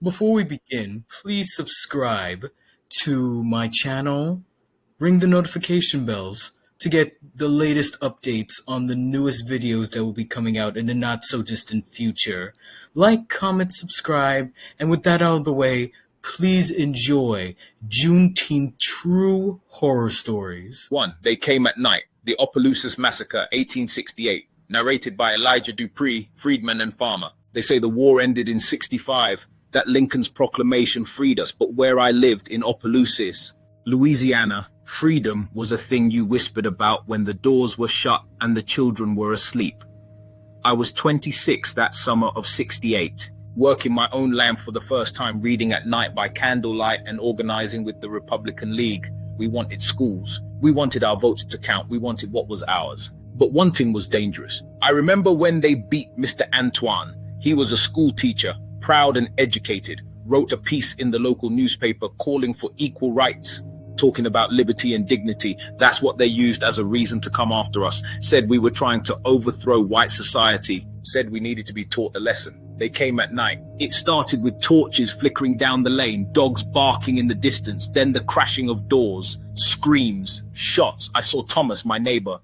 Before we begin, please subscribe to my channel, ring the notification bells to get the latest updates on the newest videos that will be coming out in the not so distant future. Like, comment, subscribe, and with that out of the way, please enjoy Juneteenth TRUE horror stories. 1. They Came at Night. The Opelousas Massacre, 1868. Narrated by Elijah Dupree, freedman and farmer. They say the war ended in 65, that Lincoln's proclamation freed us, but where I lived in Opelousas, Louisiana, freedom was a thing you whispered about when the doors were shut and the children were asleep. I was 26 that summer of 68, working my own land for the first time, reading at night by candlelight and organizing with the Republican League. We wanted schools. We wanted our votes to count. We wanted what was ours. But one thing was dangerous. I remember when they beat Mr. Antoine. He was a school teacher, proud and educated, wrote a piece in the local newspaper calling for equal rights, talking about liberty and dignity. That's what they used as a reason to come after us. Said we were trying to overthrow white society. Said we needed to be taught a lesson. They came at night. It started with torches flickering down the lane, dogs barking in the distance, then the crashing of doors, screams, shots. I saw Thomas, my neighbor,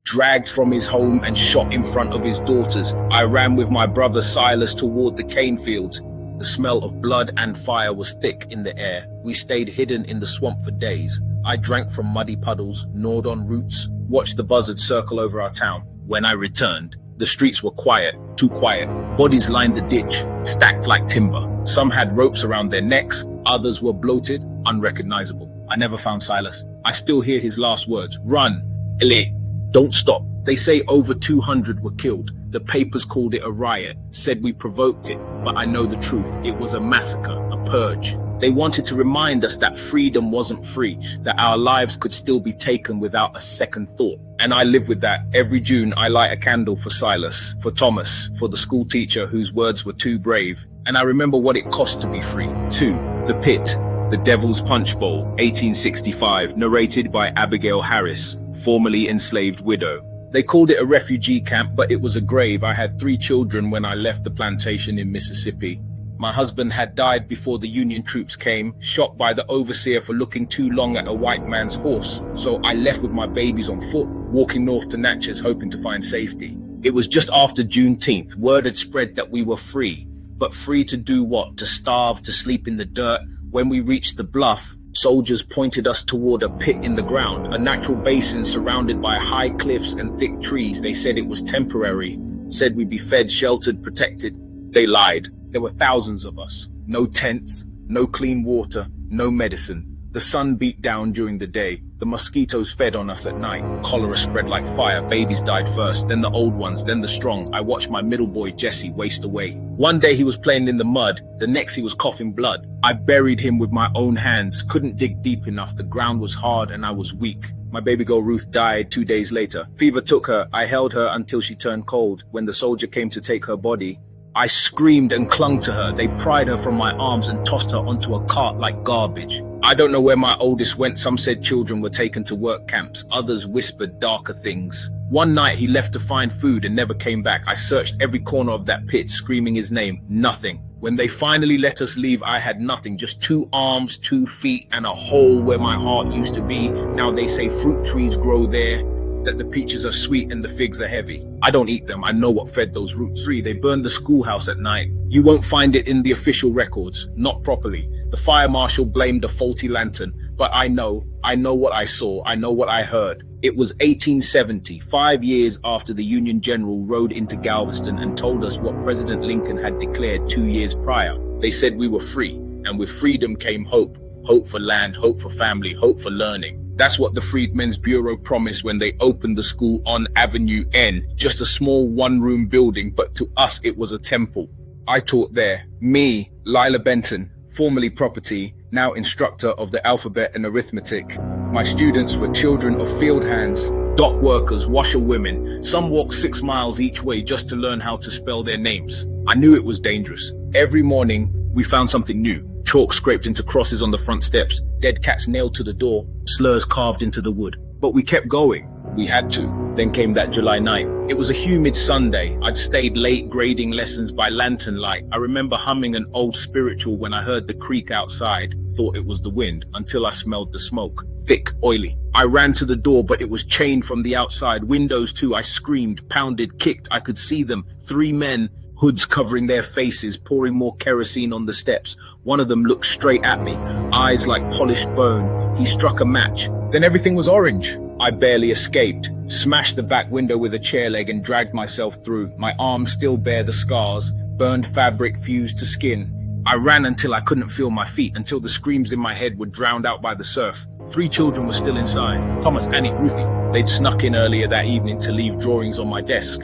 dragged from his home and shot in front of his daughters. I ran with my brother Silas toward the cane fields. The smell of blood and fire was thick in the air. We stayed hidden in the swamp for days. I drank from muddy puddles, gnawed on roots, watched the buzzards circle over our town. When I returned, the streets were quiet, too quiet. Bodies lined the ditch, stacked like timber. Some had ropes around their necks, others were bloated, unrecognizable. I never found Silas. I still hear his last words. Run, Ellie. Don't stop. They say over 200 were killed. The papers called it a riot, said we provoked it, but I know the truth. It was a massacre, a purge. They wanted to remind us that freedom wasn't free, that our lives could still be taken without a second thought. And I live with that. Every June, I light a candle for Silas, for Thomas, for the school teacher whose words were too brave. And I remember what it cost to be free. 2. The Pit. The Devil's Punchbowl, 1865, narrated by Abigail Harris, formerly enslaved widow. They called it a refugee camp, but it was a grave. I had 3 children when I left the plantation in Mississippi. My husband had died before the Union troops came, shot by the overseer for looking too long at a white man's horse. So I left with my babies on foot, walking north to Natchez, hoping to find safety. It was just after Juneteenth. Word had spread that we were free. But free to do what? To starve, to sleep in the dirt. When we reached the bluff, soldiers pointed us toward a pit in the ground, a natural basin surrounded by high cliffs and thick trees. They said it was temporary, said we'd be fed, sheltered, protected. They lied. There were thousands of us. No tents, no clean water, no medicine. The sun beat down during the day. The mosquitoes fed on us at night. Cholera spread like fire. Babies died first, then the old ones, then the strong. I watched my middle boy, Jesse, waste away. One day he was playing in the mud. The next he was coughing blood. I buried him with my own hands. Couldn't dig deep enough. The ground was hard and I was weak. My baby girl Ruth died 2 days later. Fever took her. I held her until she turned cold. When the soldier came to take her body, I screamed and clung to her. They pried her from my arms and tossed her onto a cart like garbage. I don't know where my oldest went. Some said children were taken to work camps. Others whispered darker things. One night he left to find food and never came back. I searched every corner of that pit, screaming his name. Nothing. When they finally let us leave, I had nothing. Just 2 arms, 2 feet, and a hole where my heart used to be. Now they say fruit trees grow there, that the peaches are sweet and the figs are heavy. I don't eat them. I know what fed those roots. 3. They burned the schoolhouse at night. You won't find it in the official records. Not properly. The fire marshal blamed a faulty lantern. But I know what I saw. I know what I heard. It was 1870, 5 years after the Union general rode into Galveston and told us what President Lincoln had declared 2 years prior. They said we were free, and with freedom came hope. Hope for land, hope for family, hope for learning. That's what the Freedmen's Bureau promised when they opened the school on Avenue N. Just a small 1-room building, but to us it was a temple. I taught there. Me, Lila Benton, formerly property, now instructor of the alphabet and arithmetic. My students were children of field hands, dock workers, washerwomen. Some walked 6 miles each way just to learn how to spell their names. I knew it was dangerous. Every morning, we found something new. Chalk scraped into crosses on the front steps, dead cats nailed to the door, slurs carved into the wood. But we kept going. We had to. Then came that July night. It was a humid Sunday. I'd stayed late grading lessons by lantern light. I remember humming an old spiritual when I heard the creak outside. Thought it was the wind until I smelled the smoke. Thick, oily. I ran to the door, but it was chained from the outside. Windows too. I screamed, pounded, kicked. I could see them. 3 men, hoods covering their faces, pouring more kerosene on the steps. One of them looked straight at me, eyes like polished bone. He struck a match. Then everything was orange. I barely escaped, smashed the back window with a chair leg and dragged myself through. My arms still bear the scars, burned fabric fused to skin. I ran until I couldn't feel my feet, until the screams in my head were drowned out by the surf. 3 children were still inside. Thomas, Annie, Ruthie. They'd snuck in earlier that evening to leave drawings on my desk.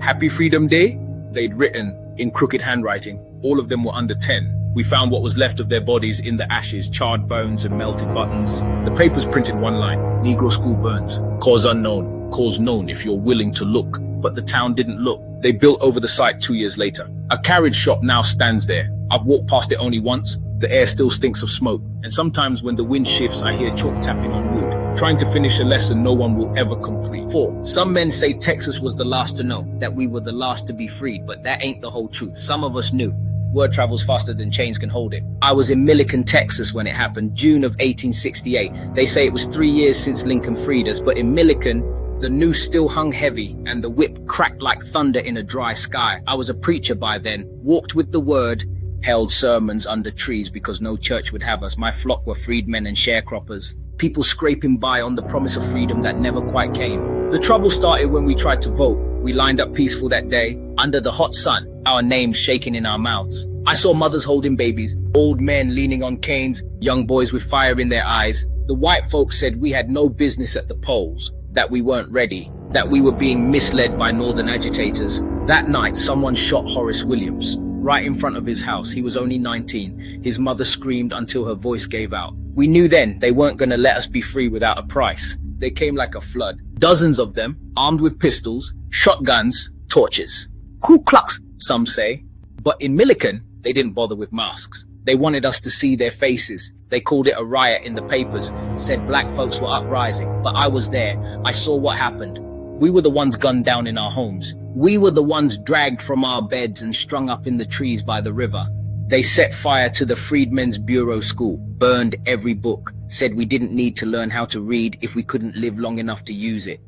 Happy Freedom Day? They'd written in crooked handwriting. All of them were under 10. We found what was left of their bodies in the ashes, charred bones and melted buttons. The papers printed one line: Negro school burns. Cause unknown. Cause known if you're willing to look. But the town didn't look. They built over the site 2 years later. A carriage shop now stands there. I've walked past it only once. The air still stinks of smoke. And sometimes when the wind shifts, I hear chalk tapping on wood, trying to finish a lesson no one will ever complete. 4. Some men say Texas was the last to know, that we were the last to be freed, but that ain't the whole truth. Some of us knew. Word travels faster than chains can hold it. I was in Milliken, Texas when it happened, June of 1868. They say it was 3 years since Lincoln freed us, but in Milliken, the noose still hung heavy and the whip cracked like thunder in a dry sky. I was a preacher by then, walked with the word, held sermons under trees because no church would have us. My flock were freedmen and sharecroppers, people scraping by on the promise of freedom that never quite came. The trouble started when we tried to vote. We lined up peaceful that day, under the hot sun, our names shaking in our mouths. I saw mothers holding babies, old men leaning on canes, young boys with fire in their eyes. The white folks said we had no business at the polls, that we weren't ready, that we were being misled by northern agitators. That night, someone shot Horace Williams, right in front of his house. He was only 19. His mother screamed until her voice gave out. We knew then they weren't going to let us be free without a price. They came like a flood. Dozens of them, armed with pistols, shotguns, torches. Ku Klux, some say. But in Milliken, they didn't bother with masks. They wanted us to see their faces. They called it a riot in the papers, said black folks were uprising. But I was there. I saw what happened. We were the ones gunned down in our homes. We were the ones dragged from our beds and strung up in the trees by the river. They set fire to the Freedmen's Bureau School, burned every book, said we didn't need to learn how to read if we couldn't live long enough to use it.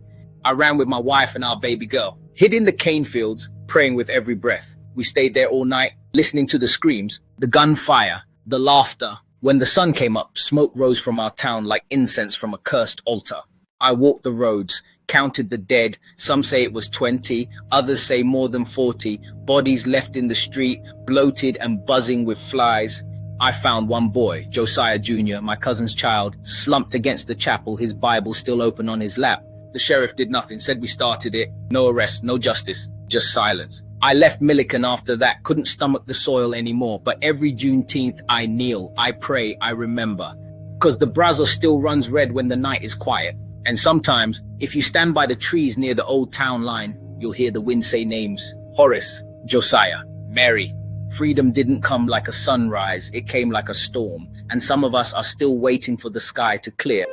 I ran with my wife and our baby girl, hid in the cane fields, praying with every breath. We stayed there all night, listening to the screams, the gunfire, the laughter. When the sun came up, smoke rose from our town like incense from a cursed altar. I walked the roads, counted the dead. Some say it was 20, others say more than 40. Bodies left in the street, bloated and buzzing with flies. I found one boy, Josiah Jr., my cousin's child, slumped against the chapel, his Bible still open on his lap. The sheriff did nothing, said we started it. No arrest, no justice, just silence. I left Milliken after that, couldn't stomach the soil anymore, but every Juneteenth I kneel, I pray, I remember. 'Cause the Brazos still runs red when the night is quiet. And sometimes, if you stand by the trees near the old town line, you'll hear the wind say names. Horace, Josiah, Mary. Freedom didn't come like a sunrise, it came like a storm. And some of us are still waiting for the sky to clear.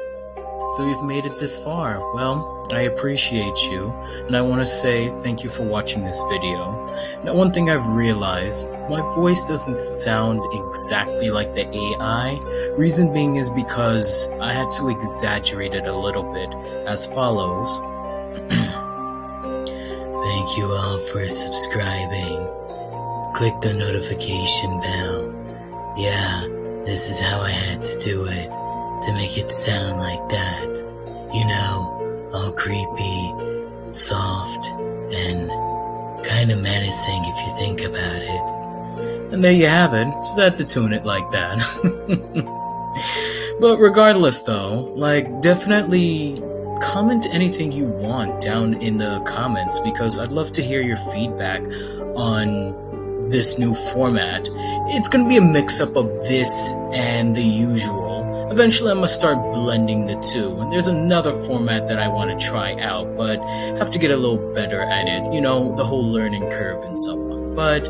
So you've made it this far. Well, I appreciate you, and I want to say thank you for watching this video. Now, one thing I've realized, my voice doesn't sound exactly like the AI. Reason being is because I had to exaggerate it a little bit, as follows. Thank you all for subscribing. Click the notification bell. Yeah, this is how I had to do it, to make it sound like that. You know, all creepy, soft, and kind of menacing if you think about it. And there you have it. Just had to tune it like that. But regardless though, definitely comment anything you want down in the comments, because I'd love to hear your feedback on this new format. It's gonna be a mix-up of this and the usual. Eventually I'm gonna start blending the two, and there's another format that I want to try out, but have to get a little better at it, you know, the whole learning curve and so on. But,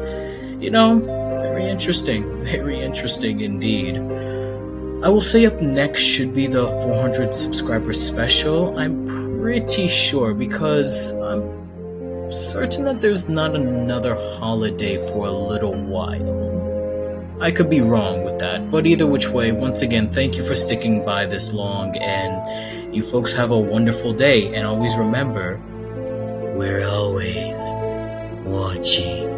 you know, very interesting indeed. I will say up next should be the 400 subscriber special. I'm pretty sure because I'm certain that there's not another holiday for a little while. I could be wrong with that, but either which way, once again, thank you for sticking by this long, and you folks have a wonderful day, and always remember, we're always watching.